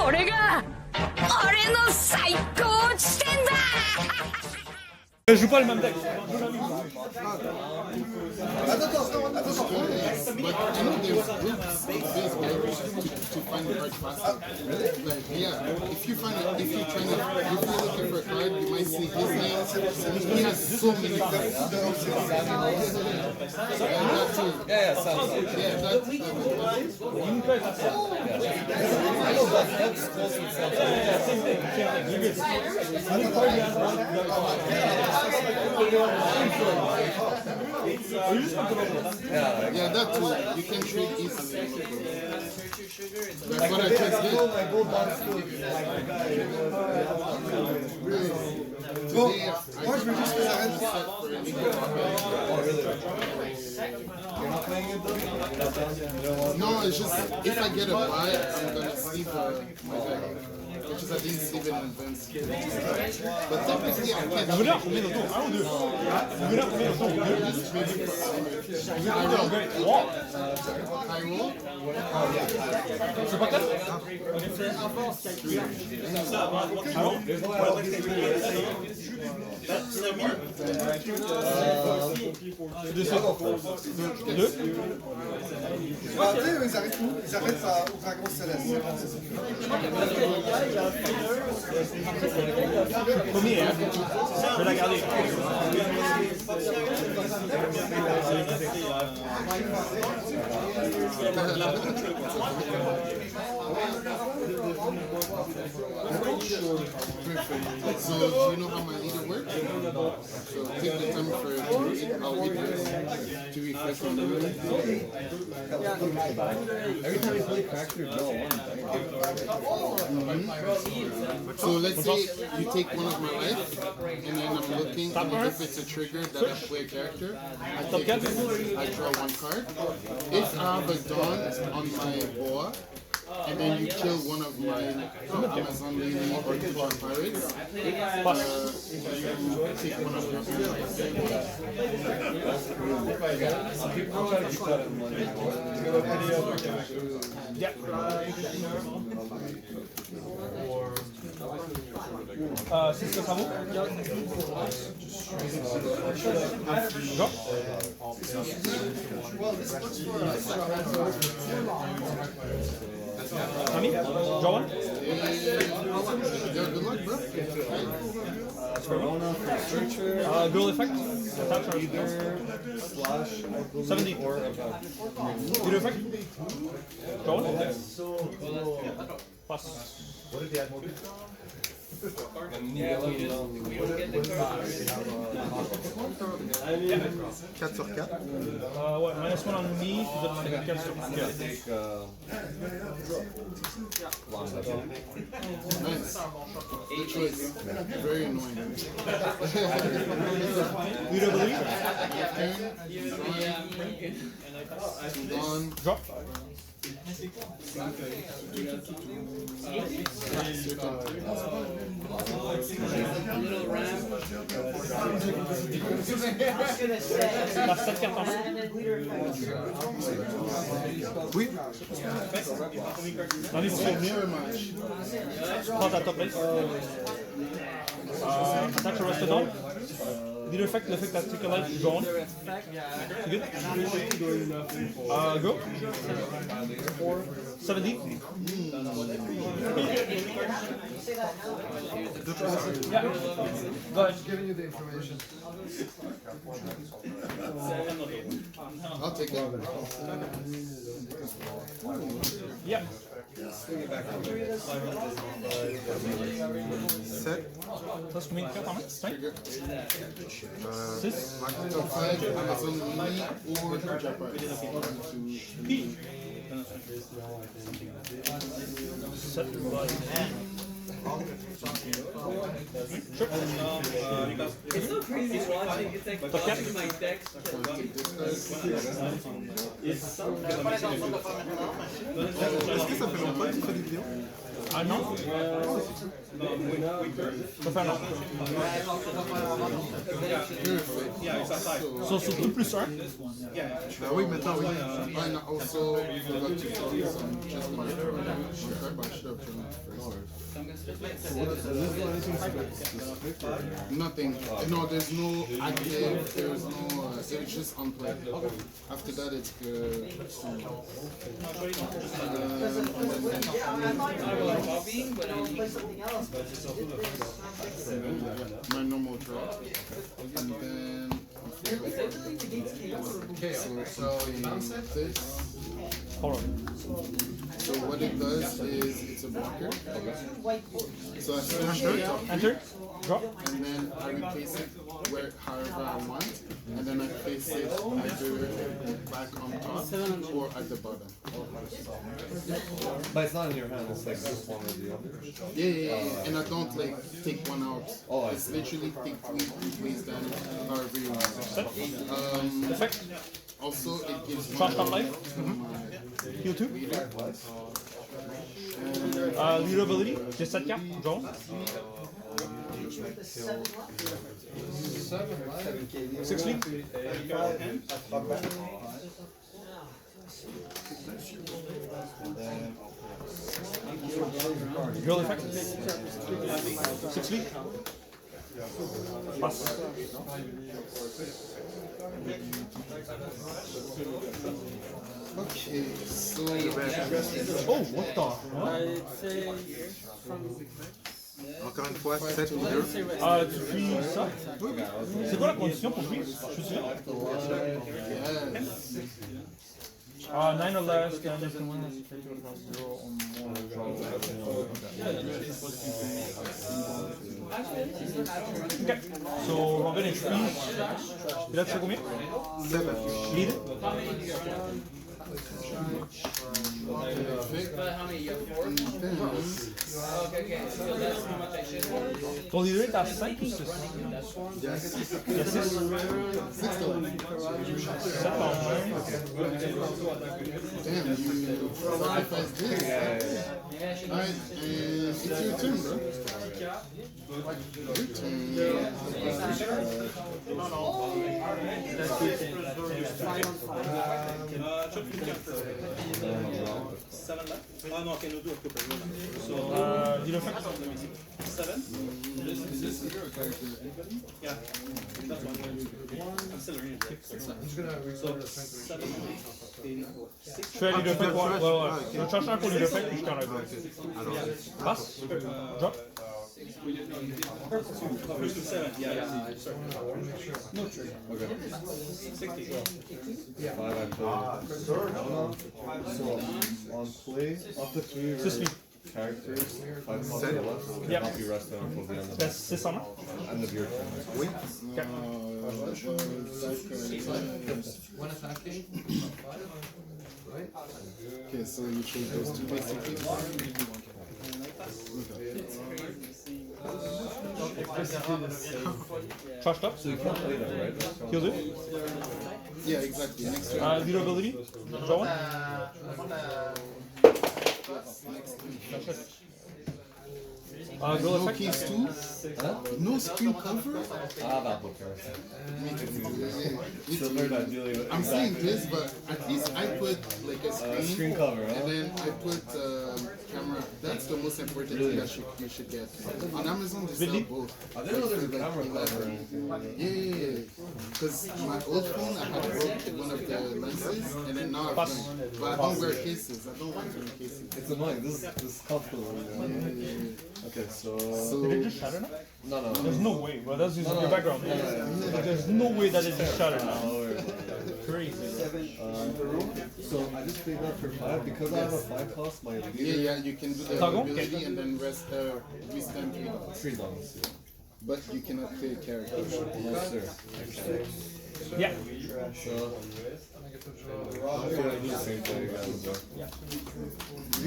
これが俺の最高地点だ。 Je joue pas le même deck. To find the card faster. Like, yeah, if you're looking for a card, you might see his name. He has so many cards. That too. Yeah, sounds like Yeah, that's close with yeah, that too. You can trade easily. That's what I just did. Today, I just set for a You're not playing it though? No, it's just if I get a buy, I'm gonna sleeve my deck. Which is I didn't sleeve it in advance. But technically I can't. Vous voulez en combien de tours? Un ou deux? Vous voulez en combien de tours? I roll. C'est pas clair? Deux? Ils arrêtent ça au dragon céleste. Premier, hein? Je vais la garder. So do you know how my leader works? So take the time for it to read. I'll read this to refresh my memory. Every time you play Factor, draw one. So let's say you take one of my life, and then I'm looking, and if it's a trigger that I play a character, I draw one card. If I have a dawn on my boa, and then you kill one of my Amazon lady or two of pirates, you take one of your Yeah. C'est ça, Sabo? Go. Nami? Draw one? Good luck, bro. Perona for searcher. Girl effect. Attach or Either slash 70. or about. Leader effect. Draw one? Pass. What did he add more? 4 sur 4. Ouais, minus one on me, tu donnes 4 sur 4. Nice. Good choice. Very annoying. Leader blue. On. Drop. T'as 7 cartes en main? Oui. Dans les prends ta top place. Attack or rest down. Leader effect, le fait que t'as take a life, draw one. C'est good? Go. 70. Yeah. Go ahead. Giving you the information. I'll take it. Yeah. 7. Ça, c'est combien de cartes en main? 5? 6? Top 5, Amazon Lily or Japan. 7 It's so crazy watching. It's like watching my text. Est-ce que ça fait longtemps que tu fais des vidéos? Ah non? Ça fait un an. So surtout plus 1? Bah oui, maintenant oui. And also forgot to tell you some just my card, but I should have done it first. Nothing. No, there's no active, there's no, it's just on play. After that, it's my normal draw. And then this. Hold on. So what it does is it's a blocker. So I finish Enter. Drop. and then I replace it however I want, and then I place it either back on top or at the bottom. But it's not in your hand, it's like this one or the other. Yeah. And I don't like take one out. Oh, I It's see. literally take three, replace them however you want. Effect. Also, it gives Trash one on life. Heal 2. Leader ability. Just 7 cartes. Draw. 6 league. Draw effect. 6 league. Pass. Okay, so Oh, what the? Encore une fois, 7 ou 2. Tu fuis ça? C'est quoi la condition pour fuir? Je suis sûr. 9 or less, then you can win as a creature with +0 or more draw. Okay, so Robin is free. Et là, tu fais combien? 7. Lead. Ton leader est à 5 ou 6? Il y a 6. 7 en main. damn, you sacrifice this. Alright, it's your turn, bro. Your turn. Il le fait. 7? Yeah. That's one. I'm still reading it. So 7, 8, 6. Je fais leader fait. Ouais. Je cherche un pour leader fait puis je t'enlève. Passe. Drop. Plus to 7, yeah. Sorry. No trigger. Okay. 60. 5 I play. So on play, up to 3 6 league. characters, 5 plus the left, can Yep. help you rest down until the end of That's 6 en main. end of your turn. Okay, so you choose those two basically. Charged up. So you can't play that, right? Heal 2. Yeah, exactly. Next turn. Leader ability. Draw 1. Go No effect. keys too. No screen cover. That book. I'm saying this, but at least I put like a screen, Screen cover, huh? and then I put camera. That's the most important thing that you should get. On Amazon, they sell both. I didn't know there was a Like camera 11. cover or anything like that. Yeah. Because my old phone, I had broke one of the lenses, and then now I've done. But I don't wear cases. I don't want to wear cases. It's annoying. This is comfortable. Okay, so Did it just shatter now? no. There's no way, bro. That's using your background. There's no way that it just shattered now. Crazy. So I just played that for 5 because I have a 5 cost. My leader Yeah, you can do the Tagon? ability and then withstand 3 dots. 3 downs. But you cannot play a character. No sir. Yeah. So I'm gonna do the same thing again. So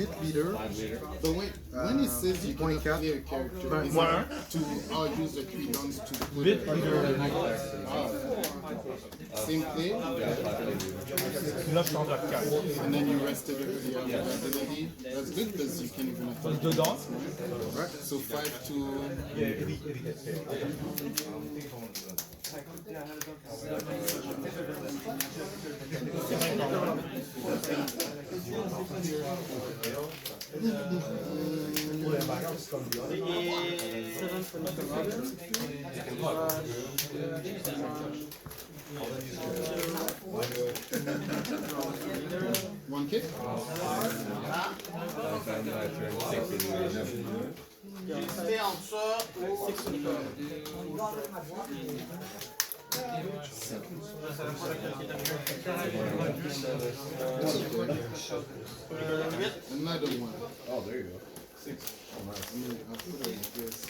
8 leader. 5 leader. But when it says you cannot play a character, is Voilà. it to use the 3 dons to put Vite, a leader. same play, Yeah, 5 leader. Là, je suis en black 4. and then you rested over the other ability. That's good because you can even attack. Dedans. So 5 to... One kick. Another one. Oh, there you go. I mean, I'll put it like this.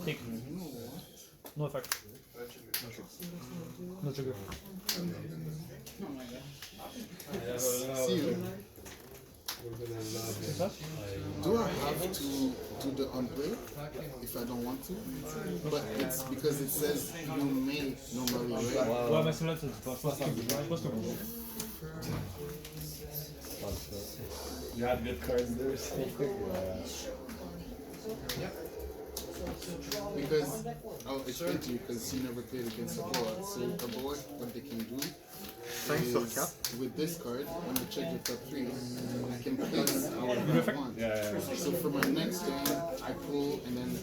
Take. No effect. No trigger. See you. Do I have to do the unplay if I don't want to? But it's because it says you may normally, right? Ouais, mais c'est là, c'est pas ça. You had good cards there, so Because I'll explain to you because you never played against Sabo. So Sabo, what they can do is with this card, when I check your top 3, I can place however I want. So for my next turn, I pull and then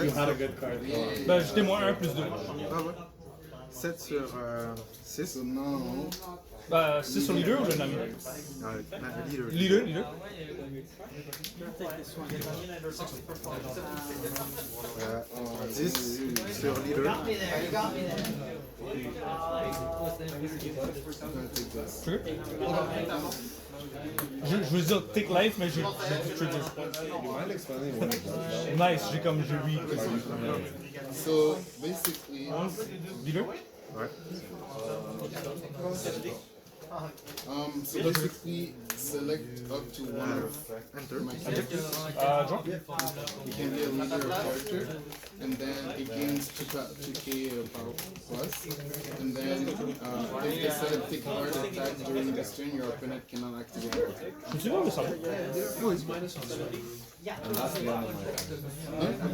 you had a good card. Bah, j'étais moins 1 plus 2. Ah ouais. 7 sur 6. so now Bah, 6 sur leader ou le Nami? Leader. Leader. 10 sur leader. I'm gonna take this. Je veux dire take life, mais j'ai trigger. You mind explaining what it does? Nice, j'ai vu. So basically, Leader? so basically, select up to one of my characters. Drop? You can be a leader or character, and then it gains 2k power plus. And then if they set a take card attack during this turn, your opponent cannot activate it. Je suis sûr de ça. And that's the end of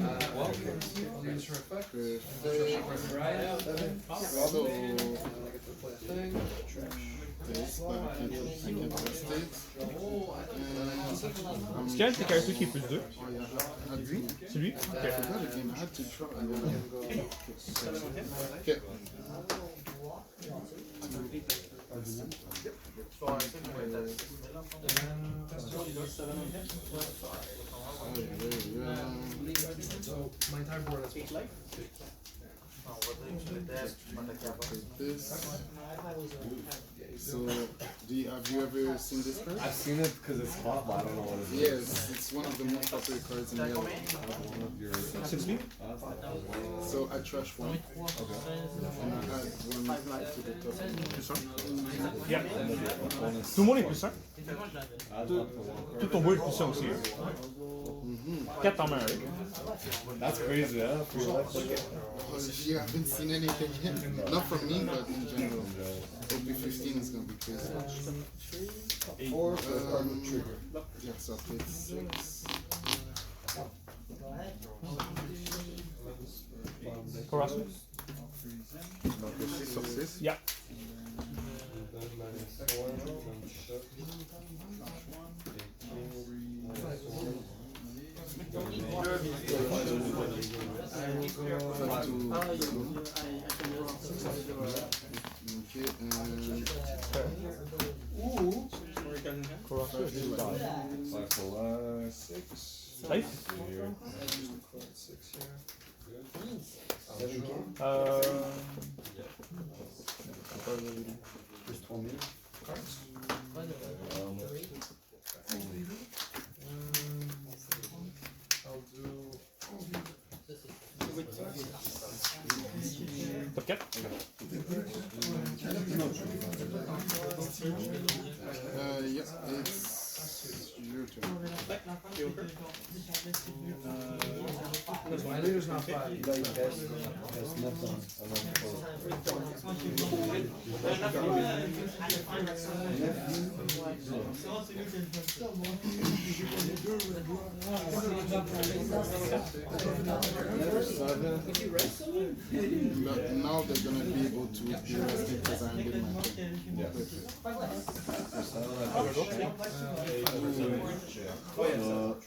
my So, this, but I can't test it. Est-ce qu'il y a un de tes caractères qui est plus 2? Oh yeah, I had to. C'est lui? I forgot again. I had to try. Okay. My entire board has This. So, have you ever seen this card? I've seen it because it's hot, but I don't know what it is. Yes, it's one of the most popular cards in Yellow. One of your 6 feet? So I trash one. Okay. And I add one to the top. Yeah. Tout le monde est plus 1. Tout ton board est plus 1 aussi. 4 en main, right? That's crazy, yeah? For your life, like it. Oh, you haven't seen anything yet? Not from me, but in general. OP15 is gonna be crazy. Yeah, so I played 6. Harassment? Donc 6 sur 6. Yeah. Okay, and Life? Top 4? yeah, it's your turn. my leader's not Now they're gonna be able to be rested because I did my turn.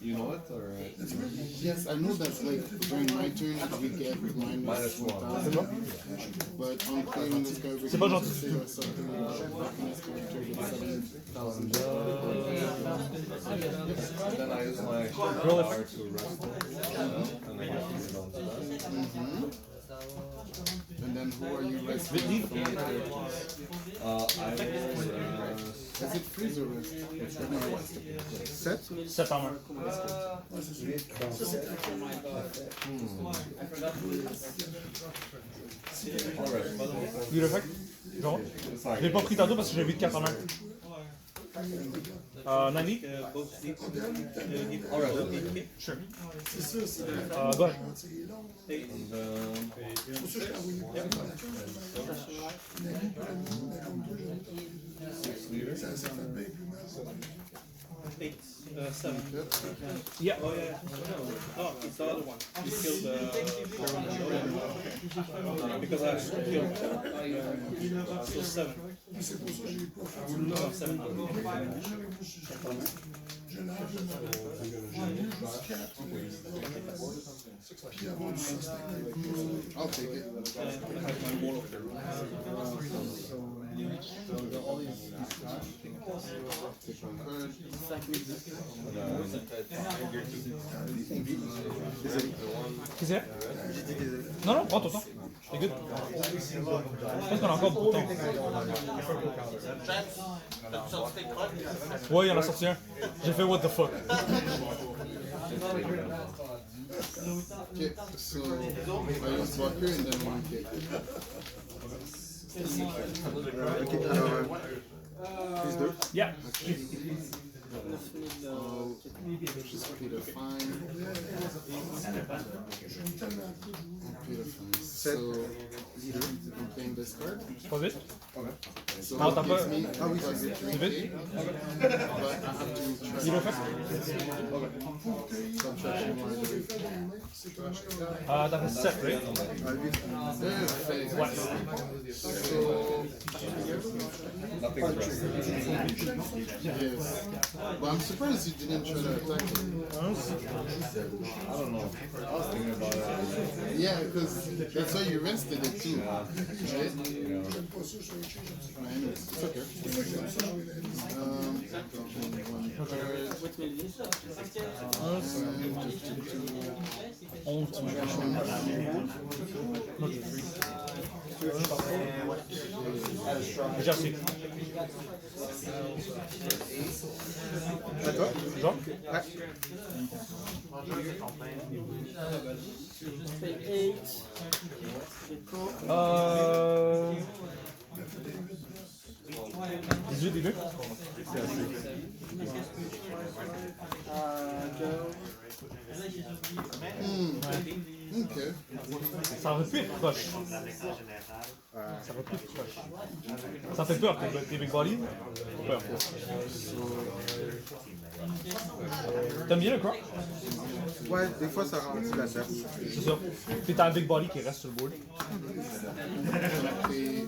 You know it or? Yes, I know that like during my turn we get minus 1,000. But on playing this card, we can just say that something like this character with 7,000. Then I use my power to rest it, and I get to get on to that. And then who are you resting from the characters? I will Is it freeze or rest? Set. Set armor. Lead effect. Genre. Je l'ai pas pris tantôt parce que j'ai 8 cartes en main. 90? Sure. Go ahead. Seven. Yeah. Oh yeah. No, it's the other one. He killed Perona. Because I killed. So 7. No, 7. I'll take it. Take one card. Qu'est-ce que c'est? Non, non, prends ton temps. C'est good. Je pense qu'on a encore beaucoup de temps. Ouais, il y en a sorti un. J'ai fait what the fuck. Okay, so I use Walker and then 1K. Ok, alors. Plus 2. Yeah. Just pay the fine. Pay the fine. So, I'm playing this card. C'est pas vite? So Ah, t'as it pas. gives me Ah oui, plus c'est vite. 3K, but I have to Il le fait? subtraction T'as fait 7, right? Ouais. So, yes. But I'm surprised you didn't try to attack him. I don't know. I was thinking about it. Yeah, because that's why you rested it too. Right? Anyways, it's okay. Déjà reçu. À toi? Genre? Ouais. Euh... 18 début. Ok. Ça aurait pu être proche. Ça aurait pu être proche. Ça fait peur pour tes big body. Peur. T'aimes bien le croc? Ouais, des fois ça ralentit la tête. C'est ça. Puis t'as un big body qui reste sur le board.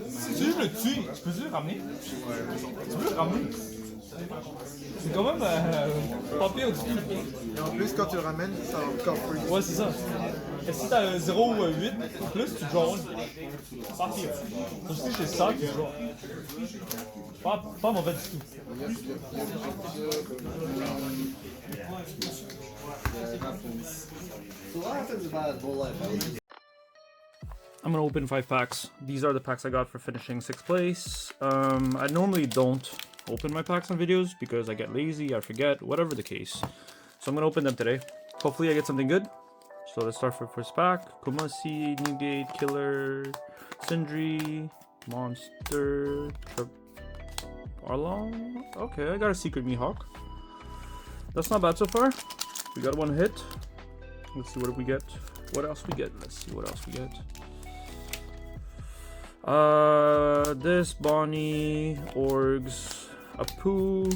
Si tu le tues, tu peux-tu le ramener? Tu peux le ramener? C'est quand même pas pire du tout. Et en plus, quand tu le ramènes, ça encore freeze. Ouais, c'est ça. Et si t'as 0 ou 8 ou plus, tu draw one. Pas pire. Faut juste que c'est ça que tu draw. Pas mauvais du tout. So what happens if I had bull life? I'm gonna open 5 packs. These are the packs I got for finishing 6th place. I normally don't open my packs on videos because I get lazy, I forget, whatever the case. So I'm gonna open them today. Hopefully I get something good. So let's start for first pack. Kumasi, Newgate, Killer, Sindri, Monster, Trafalgarlaw. Okay, I got a secret mihawk. That's not bad so far. We got one hit. Let's see what we get. What else we get? Let's see what else we get. This Bonnie, Orgs, Apu,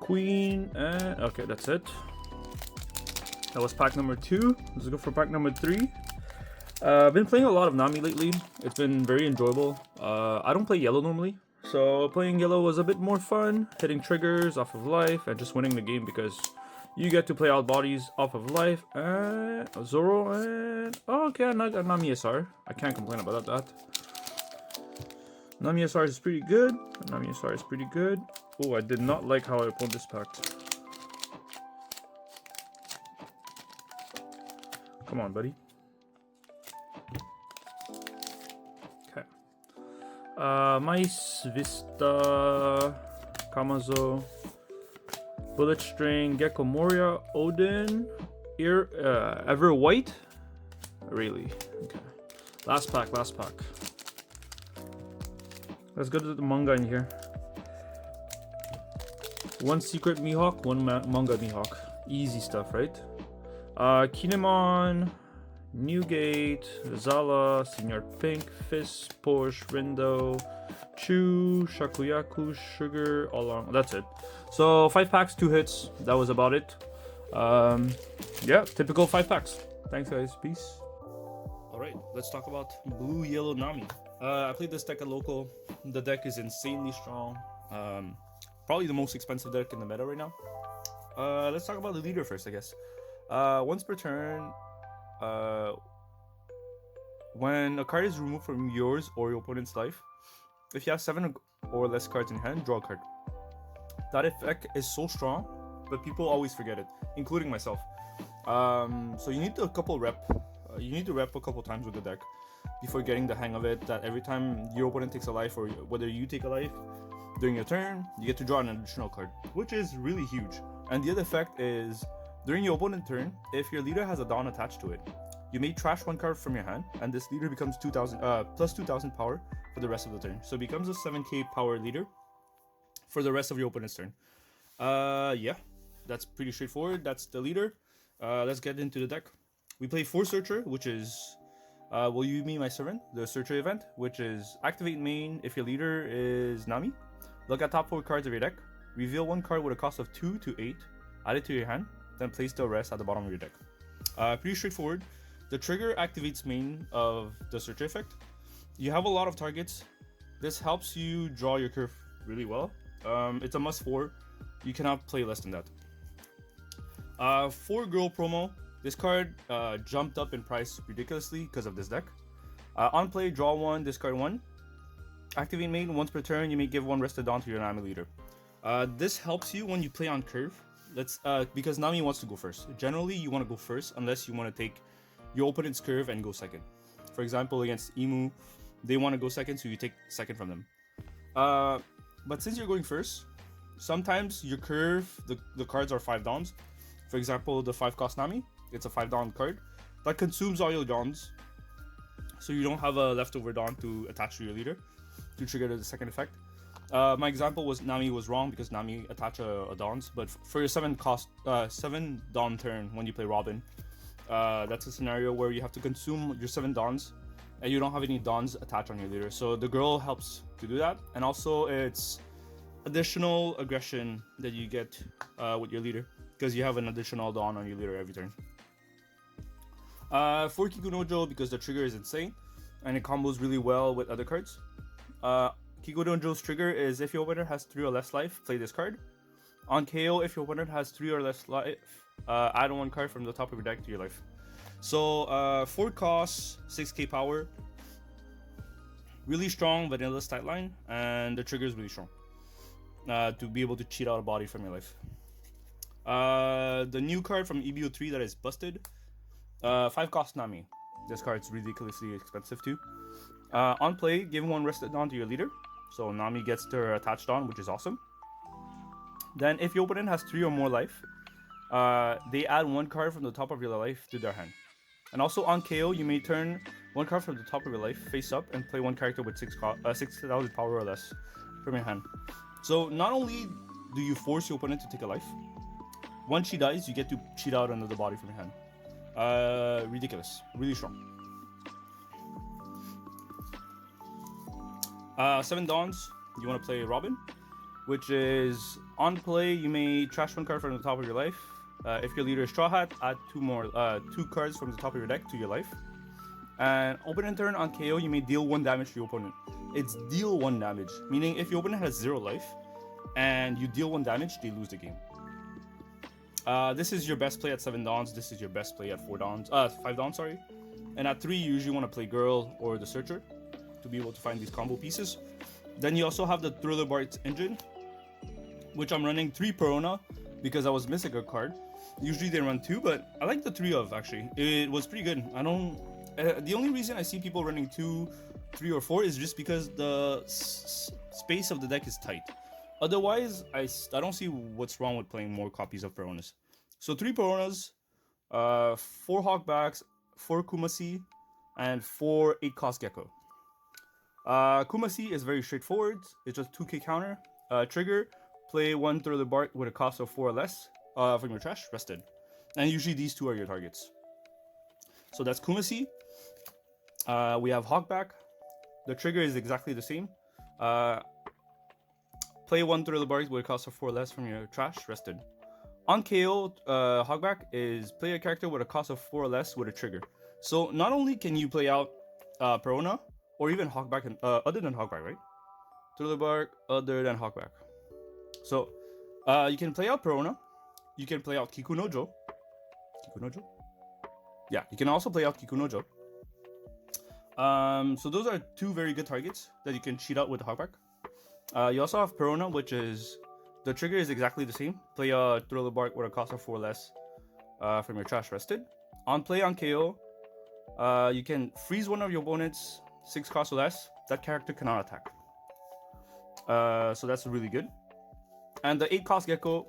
Queen, and okay, that's it. That was pack number 2. Let's go for pack number 3. I've been playing a lot of Nami lately. It's been very enjoyable. I don't play yellow normally, so playing yellow was a bit more fun. Hitting triggers off of life and just winning the game because you get to play out bodies off of life. And Zoro and oh, okay, Nami SR. I can't complain about that. Nami SR is pretty good. Nami SR is pretty good. Oh, I did not like how I pulled this pack. Come on, buddy. Okay. Mice, Vista, Kamazo, Bullet String, Gecko, Moria, Odin, Ever White. Really? Okay. Last pack. Let's go to the manga in here. One secret Mihawk, one manga Mihawk. Easy stuff, right? Kinemon, Newgate, Zala, Senior Pink, Fist, Porsche, Rindo, Chu, Shakuyaku, Sugar, all along. That's it. So 5 packs, 2 hits. That was about it. Yeah, typical 5 packs. Thanks, guys. Peace. Alright, let's talk about Blue Yellow Nami. I played this deck at local. The deck is insanely strong. Probably the most expensive deck in the meta right now. Let's talk about the leader first, I guess. Once per turn, when a card is removed from yours or your opponent's life, if you have 7 or less cards in hand, draw a card. That effect is so strong, but people always forget it, including myself. So you need to rep a couple times with the deck before getting the hang of it, that every time your opponent takes a life or whether you take a life during your turn, you get to draw an additional card, which is really huge. And the other effect is, during your opponent's turn, if your leader has a Dawn attached to it, you may trash 1 card from your hand, and this leader becomes plus 2000 power for the rest of the turn. So it becomes a 7k power leader for the rest of your opponent's turn. Yeah, that's pretty straightforward. That's the leader. Let's get into the deck. We play 4 Searcher, which is Will You Be My Servant, the Searcher event, which is activate main if your leader is Nami. Look at top 4 cards of your deck. Reveal 1 card with a cost of 2 to 8. Add it to your hand. Then place the rest at the bottom of your deck. Pretty straightforward. The trigger activates main of the Searcher effect. You have a lot of targets. This helps you draw your curve really well. It's a must 4. You cannot play less than that. 4 Girl promo. This card jumped up in price ridiculously because of this deck. On play, draw 1, discard 1. Activate main. Once per turn, you may give 1 rested Dawn to your Nami leader. This helps you when you play on curve. Because Nami wants to go first. Generally, you want to go first unless you want to take your opponent's curve and go second. For example, against Emu, they want to go second, so you take second from them. But since you're going first, sometimes your curve, the cards are 5 Dawns. For example, the 5 cost Nami, it's a 5 Dawn card that consumes all your Dawns, so you don't have a leftover Dawn to attach to your leader to trigger the second effect. My example was Nami was wrong because Nami attach a Dawns, but for your 7 Dawn turn when you play Robin, that's a scenario where you have to consume your 7 Dawns and you don't have any Dawns attached on your leader. So the girl helps to do that, and also it's additional aggression that you get with your leader because you have an additional Dawn on your leader every turn. For Kikunojo, because the trigger is insane and it combos really well with other cards. Kikunojo's trigger is if your opponent has 3 or less life, play this card. On KO, if your opponent has 3 or less life, add 1 card from the top of your deck to your life. So 4 costs, 6k power. Really strong vanilla stat line, and the trigger is really strong to be able to cheat out a body from your life. The new card from EB03 that is busted, 5 cost Nami. This card's ridiculously expensive too. On play, give 1 rested Dawn to your leader. So Nami gets their attached on, which is awesome. Then if your opponent has 3 or more life, they add 1 card from the top of your life to their hand. And also on KO, you may turn 1 card from the top of your life face up and play 1 character with 6,000 power or less from your hand. So not only do you force your opponent to take a life, once she dies, you get to cheat out another body from your hand. Ridiculous. Really strong. 7 Dawns, you want to play Robin, which is on play, you may trash 1 card from the top of your life. If your leader is Straw Hat, add 2 cards from the top of your deck to your life. And opening turn on KO, you may deal 1 damage to your opponent. It's deal 1 damage, meaning if your opponent has 0 life and you deal 1 damage, they lose the game. This is your best play at 7 Dawns. This is your best play at 5 Dawns, sorry. And at 3, you usually want to play Girl or the Searcher to be able to find these combo pieces. Then you also have the Thriller Bark engine, which I'm running 3 Perona because I was missing a card. Usually they run 2, but I like the 3 of actually. It was pretty good. I don't. The only reason I see people running 2, 3, or 4 is just because the space of the deck is tight. Otherwise, I don't see what's wrong with playing more copies of Peronas. So 3 Peronas, 4 Hogbacks, 4 Kumasi, and 4 8-cost Gecko. Kumasi is very straightforward. It's just 2k counter. Trigger, play 1 Thriller Bark with a cost of 4 or less from your trash, rested. And usually these 2 are your targets. So that's Kumasi. We have Hogback. The trigger is exactly the same. Play 1 Thriller Bark with a cost of 4 or less from your trash, rested. On KO, Hogback is play a character with a cost of 4 or less with a trigger. So not only can you play out Perona, or even Hogback, and other than Hogback, right? Thriller Bark, other than Hogback. So you can play out Perona. You can play out Kikunojo. Kikunojo? Yeah, you can also play out Kikunojo. So those are 2 very good targets that you can cheat out with Hogback. You also have Perona, which is the trigger is exactly the same. Play a Thriller Bark with a cost of 4 or less from your trash, rested. On play on KO, you can freeze one of your opponents 6 cost or less. That character cannot attack. So that's really good. And the 8-cost Gecko,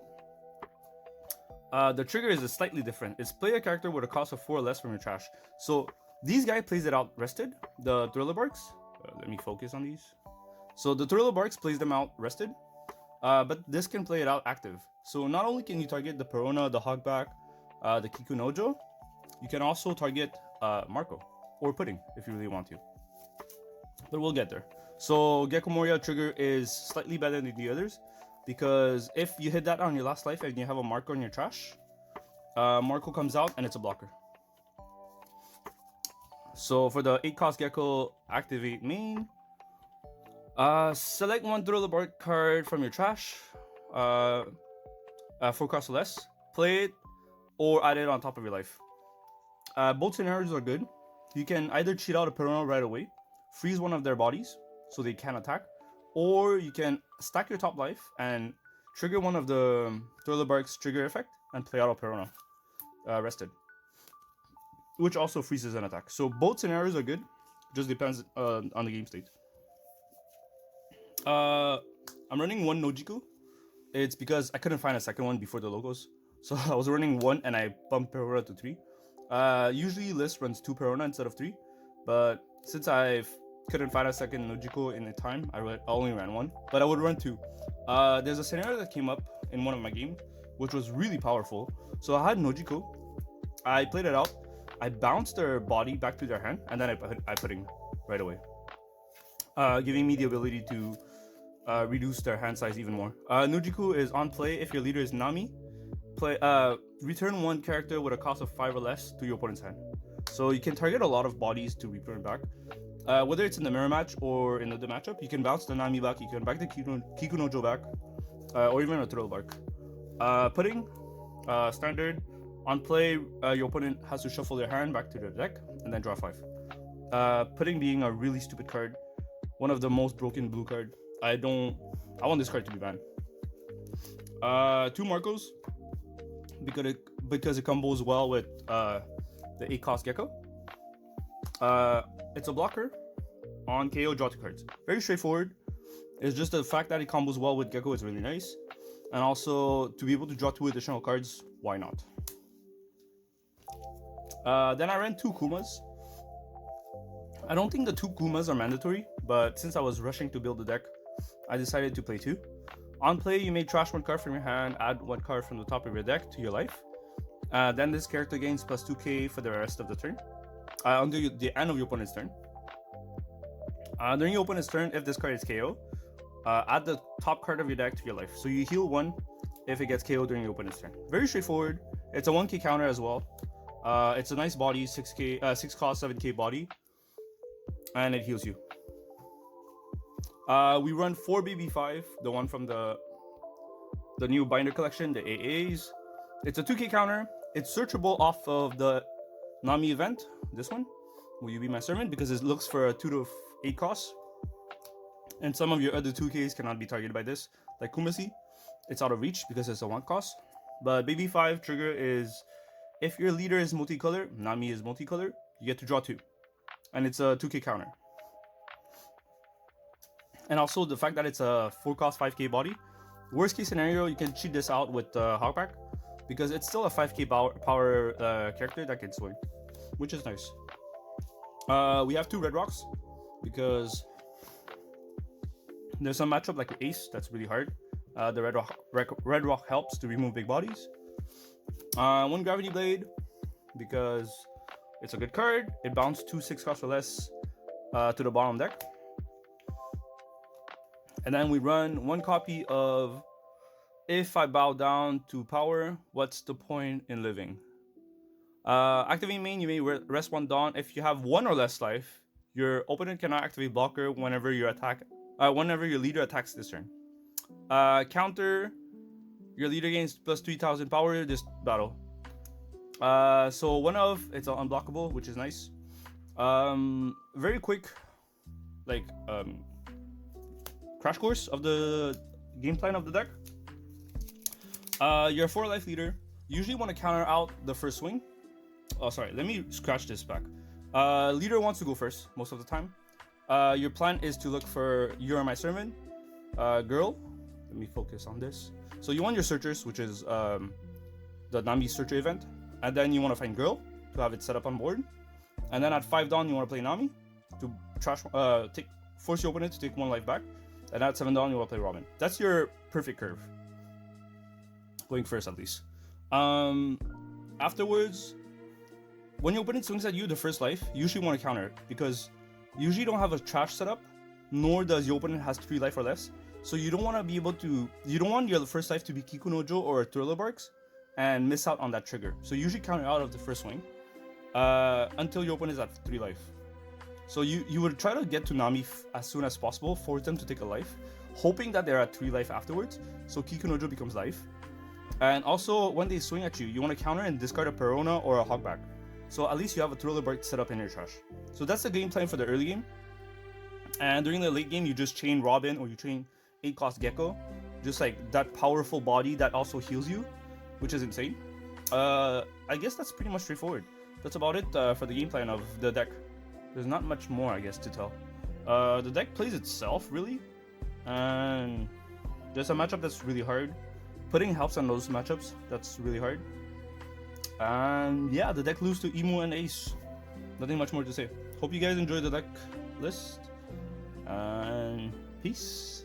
the trigger is slightly different. It's play a character with a cost of 4 or less from your trash. So these guys plays it out rested. The Thriller Barks. Let me focus on these. So the Thriller Barks plays them out rested. But this can play it out active. So not only can you target the Perona, the Hogback, the Kikunojo, you can also target Marco or Pudding if you really want to. But we'll get there. So Gecko Moria trigger is slightly better than the others because if you hit that on your last life and you have a Marco in your trash, Marco comes out and it's a blocker. So for the 8-cost Gecko, activate main. Select 1 Thriller Bark card from your trash, 4 cost or less. Play it or add it on top of your life. Both scenarios are good. You can either cheat out a Perona right away, freeze one of their bodies so they can't attack, or you can stack your top life and trigger one of the Thriller Bark's trigger effect and play out a Perona rested, which also freezes an attack. So both scenarios are good, just depends on the game state. I'm running 1 Nojiku. It's because I couldn't find a second one before the logos, so I was running 1 and I bumped Perona to 3. Usually list runs 2 Perona instead of 3, but since I couldn't find a second Nojiko in the time, I only ran 1, but I would run 2. There's a scenario that came up in one of my games, which was really powerful. So I had Nojiko, I played it out, I bounced their body back to their hand, and then I put in right away, giving me the ability to reduce their hand size even more. Nojiko is on play if your leader is Nami. Return 1 character with a cost of 5 or less to your opponent's hand. So you can target a lot of bodies to return back. Whether it's in the mirror match or in the matchup, you can bounce the Nami back, you can back the Kikunojo back, or even a Thriller Bark. Putting, standard, on play, your opponent has to shuffle their hand back to their deck and then draw 5. Putting being a really stupid card, one of the most broken blue card. I want this card to be banned. 2 Marcos, because it combos well with the 8-cost Gecko. It's a blocker. On KO, draw 2 cards. Very straightforward. It's just the fact that it combos well with Gecko is really nice. And also, to be able to draw 2 additional cards, why not? Then I ran 2 Kumas. I don't think the 2 Kumas are mandatory, but since I was rushing to build the deck, I decided to play 2. On play, you may trash one card from your hand, add one card from the top of your deck to your life. Then this character gains plus 2k for the rest of the turn. Until the end of your opponent's turn. During your opponent's turn, if this card is KO, add the top card of your deck to your life. So you heal 1 if it gets KO during your opponent's turn. Very straightforward. It's a 1k counter as well. It's a nice body, 6 cost, 7k body. And it heals you. We run 4 BB5, the one from the new binder collection, the AAs. It's a 2k counter. It's searchable off of the Nami event, this one. Will you be my servant? Because it looks for a 2 to 8 cost. And some of your other 2ks cannot be targeted by this, like Kumasi. It's out of reach because it's a 1 cost. But BB5 trigger is, if your leader is multicolor, Nami is multicolor, you get to draw 2. And it's a 2k counter. And also the fact that it's a 4 cost 5k body. Worst case scenario, you can cheat this out with Hogback, because it's still a 5k power character that can swing, which is nice. We have 2 red rocks because there's some matchup like Ace that's really hard. The red rock helps to remove big bodies. 1 gravity blade because it's a good card. It bounced 2 6 costs or less to the bottom deck. And then we run 1 copy of If I Bow Down to Power, What's the Point in Living? Activate main, you may rest 1 Dawn. If you have 1 or less life, your opponent cannot activate blocker whenever your leader attacks this turn. Counter, your leader gains plus 3000 power this battle. So one of, it's unblockable, which is nice. Very quick, like crash course of the game plan of the deck. Your 4 life leader usually want to counter out the first swing. Oh, sorry, let me scratch this back. Leader wants to go first most of the time. Your plan is to look for You're My Servant, girl. Let me focus on this. So you want your searchers, which is the Nami searcher event, and then you want to find girl to have it set up on board. And then at 5 dawn you want to play Nami to force your opponent to take 1 life back. And at 7 dawn you want to play Robin. That's your perfect curve. Going first at least. Afterwards, when your opponent swings at you the first life, you usually want to counter it because you usually don't have a trash setup, nor does your opponent has 3 life or less. So you don't want to be able to, you don't want your first life to be Kikunojo or Thriller Barks and miss out on that trigger. So you usually counter out of the first swing until your opponent is at 3 life. So you would try to get to Nami as soon as possible, force them to take a life, hoping that they're at 3 life afterwards, so Kikunojo becomes life. And also, when they swing at you, you want to counter and discard a Perona or a Hogback. So at least you have a Thriller Bark set up in your trash. So that's the game plan for the early game. And during the late game, you just chain Robin or you chain 8 cost Gecko. Just like that powerful body that also heals you, which is insane. I guess that's pretty much straightforward. That's about it for the game plan of the deck. There's not much more, I guess, to tell. The deck plays itself, really. And there's a matchup that's really hard. Putting helps on those matchups, that's really hard. And yeah, the deck loses to Emu and Ace. Nothing much more to say. Hope you guys enjoyed the deck list. And peace.